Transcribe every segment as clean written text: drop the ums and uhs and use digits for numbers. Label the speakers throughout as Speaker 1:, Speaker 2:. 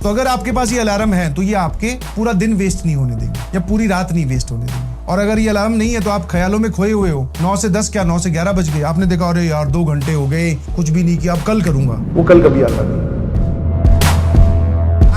Speaker 1: तो अगर आपके पास ये अलार्म है तो ये आपके पूरा दिन वेस्ट नहीं होने देंगे या पूरी रात नहीं वेस्ट होने देंगे। और अगर ये अलार्म नहीं है तो आप ख्यालों में खोए हुए हो, 9 से 10 क्या 9 से 11 बज गए, आपने देखा अरे यार 2 घंटे हो गए कुछ भी नहीं किया, अब कल करूंगा, वो कल कभी आता नहीं।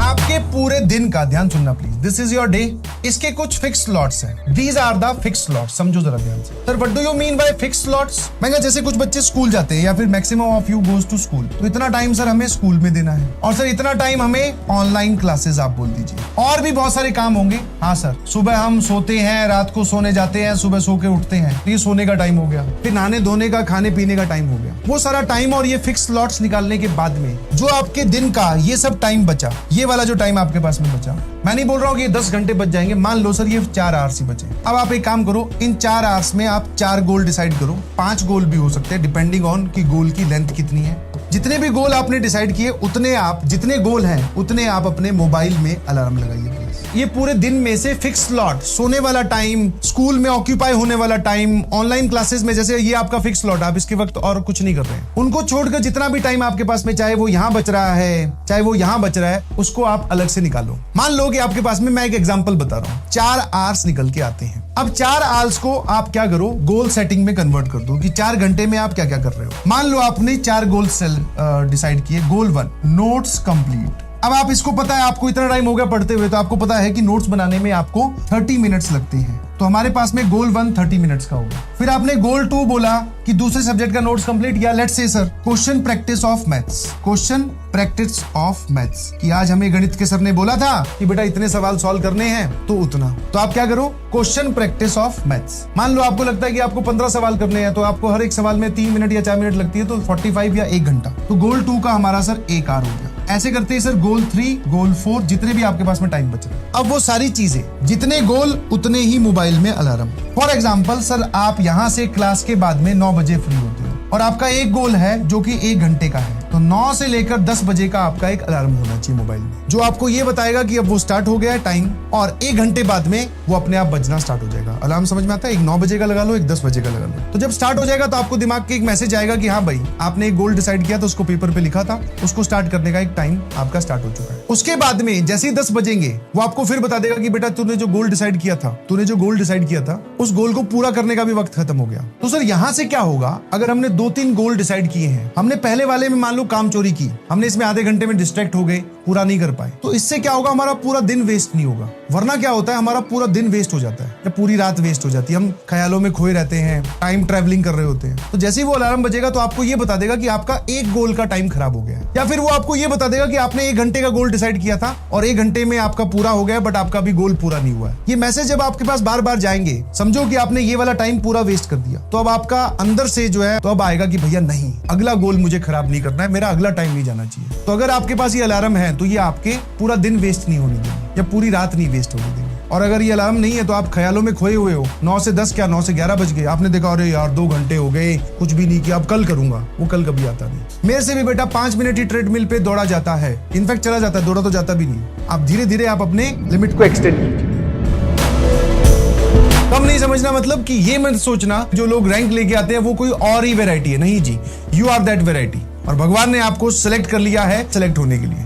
Speaker 1: आपके पूरे दिन का ध्यान सुनना please, this is your day, इसके कुछ फिक्स स्लॉट्स हैं, these are the fix slots, समझो जरा ध्यान से। Sir what do you mean by fix slots? मैं जैसे कुछ बच्चे स्कूल जाते हैं या फिर maximum of you goes to school, तो इतना टाइम सर हमें स्कूल में देना है, और सर इतना टाइम हमें ऑनलाइन क्लासेस आप बोल दीजिए, और भी बहुत सारे काम होंगे। हाँ सर, सुबह हम सोते हैं, रात को सोने जाते हैं, सुबह सो के उठते हैं, तो ये सोने का टाइम हो गया, फिर नहाने धोने का खाने पीने का टाइम हो गया, वो सारा टाइम और ये फिक्स स्लॉट्स निकालने के बाद में जो आपके दिन का ये सब टाइम बचा, ये वाला जो टाइम आपके पास में बचा, मैं नहीं बोल रहा हूँ कि 10 घंटे बच जाएंगे, मान लो सर ये 4 आवर्स ही बचे। अब आप एक काम करो, इन 4 आवर्स में आप 4 गोल डिसाइड करो, 5 गोल भी हो सकते हैं डिपेंडिंग ऑन कि गोल की लेंथ कितनी है। जितने भी गोल आपने डिसाइड किए उतने आप, जितने गोल हैं उतने आप अपने मोबाइल में अलार्म लगाइए प्लीज। ये पूरे दिन में से फिक्स स्लॉट, सोने वाला टाइम, स्कूल में ऑक्यूपाई होने वाला टाइम, ऑनलाइन क्लासेस में जैसे ये आपका फिक्स स्लॉट, आप इसके वक्त और कुछ नहीं कर रहे हैं, उनको छोड़कर जितना भी टाइम आपके पास में, चाहे वो यहाँ बच रहा है चाहे वो यहाँ बच रहा है, उसको आप अलग से निकालो। मान लो कि आपके पास में, मैं एक एग्जांपल बता रहा हूँ, 4 आवर्स निकल के आते हैं। अब 4 आवर्स को आप क्या करो, गोल सेटिंग में कन्वर्ट कर दो कि 4 घंटे में आप क्या क्या कर रहे हो। मान लो आपने 4 गोल डिसाइड किए। गोल 1, नोट्स कंप्लीट। अब आप इसको पता है, आपको इतना टाइम हो गया पढ़ते हुए, तो आपको पता है कि नोट्स बनाने में आपको 30 मिनट्स लगते हैं, तो हमारे पास में गोल 1 30 मिनट्स का होगा। फिर आपने गोल 2 बोला कि दूसरे सब्जेक्ट का नोट्स कंप्लीट, या let's say sir question practice of maths, question practice of maths, कि आज हमें गणित के सर ने बोला था कि बेटा इतने सवाल सॉल्व करने हैं तो उतना, तो आप क्या करो, क्वेश्चन प्रैक्टिस ऑफ मैथ्स। मान लो आपको लगता है कि आपको 15 सवाल करने हैं, तो आपको हर एक सवाल में 3 मिनट या 4 मिनट लगती है, तो 45 या 1 घंटा, तो गोल 2 का हमारा सर 1 आवर हो गया। ऐसे करते हैं सर गोल 3, गोल 4, जितने भी आपके पास में टाइम बच रहा है। अब वो सारी चीजें, जितने गोल उतने ही मोबाइल में अलार्म। फॉर एग्जाम्पल सर आप यहाँ से क्लास के बाद में 9 बजे फ्री होते हो, और आपका एक गोल है जो कि 1 घंटे का है, तो 9 से लेकर 10 बजे का आपका एक अलार्म होना चाहिए मोबाइल में, जो आपको ये बताएगा कि अब वो स्टार्ट हो गया है टाइम, और 1 घंटे बाद में वो अपने आप बजना स्टार्ट हो जाएगा। अलार्म समझ में आता है? एक 9 बजे का लगा लो, एक 10 बजे का लगा लो, तो जब स्टार्ट हो जाएगा तो आपको दिमाग के एक मैसेज आएगा कि हाँ भाई आपने एक गोल डिसाइड किया था, उसको पेपर पे लिखा था, उसको स्टार्ट करने का एक टाइम आपका स्टार्ट हो चुका है। उसके बाद में जैसे ही 10 बजेंगे वो आपको फिर बता देगा कि बेटा तूने जो गोल डिसाइड किया था, उस गोल को पूरा करने का भी वक्त खत्म हो गया। तो सर यहाँ से क्या होगा, अगर हमने 2-3 गोल डिसाइड किए हैं, हमने पहले वाले में मान लो काम चोरी की, हमने इसमें आधे घंटे में डिस्ट्रैक्ट हो गए, पूरा नहीं कर पाए, तो इससे क्या होगा, हमारा पूरा दिन वेस्ट नहीं होगा। वरना क्या होता है, हमारा पूरा दिन वेस्ट हो जाता है या पूरी रात वेस्ट हो जाती है, हम ख्यालों में खोए रहते हैं, टाइम ट्रैवलिंग कर रहे होते हैं। तो जैसे ही वो अलार्म बजेगा तो आपको ये बता देगा कि आपका एक गोल का टाइम खराब हो गया है, या फिर वो आपको ये बता देगा कि आपने 1 घंटे का गोल डिसाइड किया था और 1 घंटे में आपका पूरा हो गया, बट आपका भी गोल पूरा नहीं हुआ है। ये मैसेज जब आपके पास बार बार जाएंगे, समझो कि आपने ये वाला टाइम पूरा वेस्ट कर दिया, तो अब आपका अंदर से जो है तो अब आएगा कि भैया नहीं, अगला गोल मुझे खराब नहीं करना है, मेरा अगला टाइम नहीं जाना चाहिए। तो अगर आपके पास ये अलार्म है तो ये आपके पूरा दिन वेस्ट नहीं होने देंगे या पूरी रात नहीं वेस्ट होने देंगे। और अगर ये अलार्म नहीं है तो आप ख्यालों में खोए हुए हो, 9 से 10 क्या 9 से 11 बज गए, आपने देखा अरे यार 2 घंटे हो गए कुछ भी नहीं किया, अब कल करूंगा, वो कल कभी आता नहीं। मेरे से भी बेटा 5 मिनट ही ट्रेडमिल पे दौड़ा जाता है, इनफैक्ट चला जाता है, दौड़ा तो जाता भी नहीं। आप धीरे धीरे आप अपने लिमिट को एक्सटेंड कीजिए। कम नहीं समझना मतलब कि ये मत सोचना जो लोग रैंक लेके आते हैं वो कोई और ही वैरायटी है, नहीं जी, यू आर दैट वैरायटी, और भगवान ने आपको सिलेक्ट कर लिया है सिलेक्ट होने के लिए।